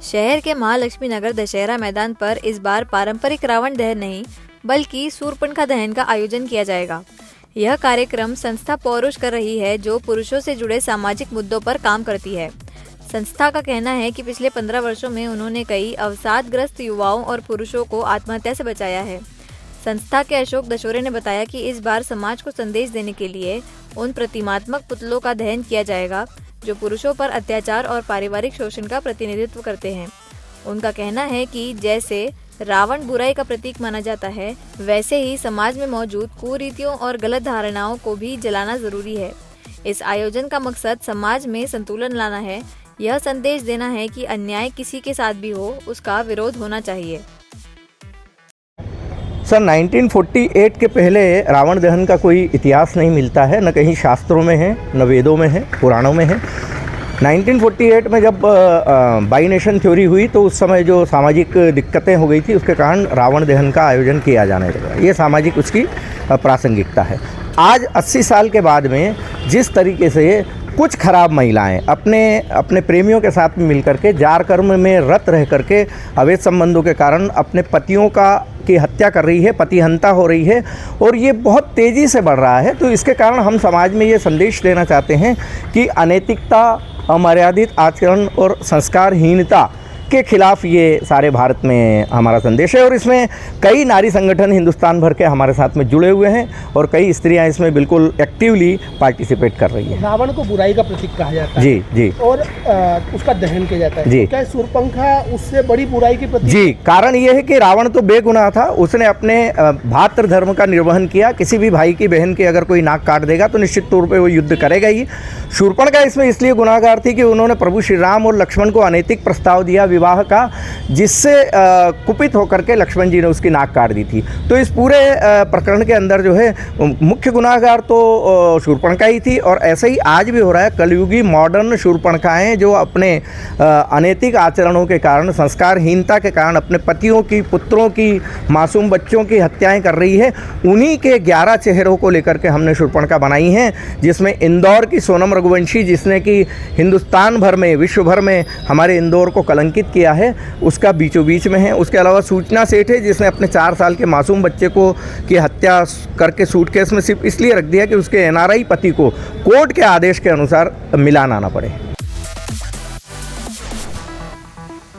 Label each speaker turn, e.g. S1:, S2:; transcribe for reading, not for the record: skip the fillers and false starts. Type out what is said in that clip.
S1: शहर के महालक्ष्मी नगर दशहरा मैदान पर इस बार पारंपरिक रावण दहन नहीं बल्कि सूर्पणखा दहन का आयोजन किया जाएगा। यह कार्यक्रम संस्था पौरुष कर रही है, जो पुरुषों से जुड़े सामाजिक मुद्दों पर काम करती है। संस्था का कहना है कि पिछले 15 वर्षों में उन्होंने कई अवसादग्रस्त युवाओं और पुरुषों को आत्महत्या से बचाया है। संस्था के अशोक दशोरे ने बताया कि इस बार समाज को संदेश देने के लिए उन प्रतिमात्मक पुतलों का दहन किया जाएगा जो पुरुषों पर अत्याचार और पारिवारिक शोषण का प्रतिनिधित्व करते हैं। उनका कहना है कि जैसे रावण बुराई का प्रतीक माना जाता है, वैसे ही समाज में मौजूद कुरीतियों और गलत धारणाओं को भी जलाना जरूरी है। इस आयोजन का मकसद समाज में संतुलन लाना है। यह संदेश देना है कि अन्याय किसी के साथ भी हो, उसका विरोध होना चाहिए।
S2: सर 1948 के पहले रावण दहन का कोई इतिहास नहीं मिलता है, न कहीं शास्त्रों में है, न वेदों में है, पुराणों में है। 1948 में जब बाई नेशन थ्योरी हुई तो उस समय जो सामाजिक दिक्कतें हो गई थी, उसके कारण रावण दहन का आयोजन किया जाने लगा। ये सामाजिक उसकी प्रासंगिकता है। आज 80 साल के बाद में जिस तरीके से कुछ खराब महिलाएं अपने प्रेमियों के साथ में मिलकर के जार कर्म में रत रह करके अवैध संबंधों के कारण अपने पतियों की हत्या कर रही है, पतिहंता हो रही है, और ये बहुत तेज़ी से बढ़ रहा है। तो इसके कारण हम समाज में ये संदेश देना चाहते हैं कि अनैतिकता, अमर्यादित आचरण और संस्कारहीनता के खिलाफ ये सारे भारत में हमारा संदेश है। और इसमें कई नारी संगठन हिंदुस्तान भर के हमारे साथ में जुड़े हुए हैं और कई स्त्रियां इसमें बिल्कुल एक्टिवली पार्टिसिपेट कर रही हैं।
S3: रावण को बुराई का प्रतीक कहा जाता है।
S2: जी जी।
S3: और उसका दहन किया जाता है।
S2: जी।
S3: तो क्या सूर्पणखा उससे बड़ी बुराई की प्रतीक?
S2: जी, कारण ये है कि रावण तो बेगुनाह था। उसने अपने भातृ धर्म का निर्वहन किया। किसी भी भाई की बहन की अगर कोई नाक काट देगा तो निश्चित तौर पर वो युद्ध करेगा ही। शूर्पणखा इसमें इसलिए गुनाहगार थी कि उन्होंने प्रभु श्री राम और लक्ष्मण को अनैतिक प्रस्ताव दिया विवाह का, जिससे कुपित होकर के लक्ष्मण जी ने उसकी नाक काट दी थी। तो इस पूरे प्रकरण के अंदर जो है मुख्य गुनाहगार तो शूर्पणखा ही थी। और ऐसे ही आज भी हो रहा है। कलयुगी मॉडर्न शूर्पणखाएँ जो अपने अनैतिक आचरणों के कारण, संस्कारहीनता के कारण अपने पतियों की, पुत्रों की, मासूम बच्चों की हत्याएं कर रही है, उन्हीं के 11 चेहरों को लेकर के हमने शूर्पणखा बनाई हैं। जिसमें इंदौर की सोनम रघुवंशी, जिसने कि हिंदुस्तान भर में, विश्व भर में हमारे इंदौर को कलंकित किया है, उसका बीचों बीच में है। उसके अलावा सूचना सेठ है, जिसने अपने 4 साल के मासूम बच्चे को की हत्या करके सूटकेस में सिर्फ इसलिए रख दिया कि उसके NRI पति को कोर्ट के आदेश के अनुसार मिलान आना पड़े।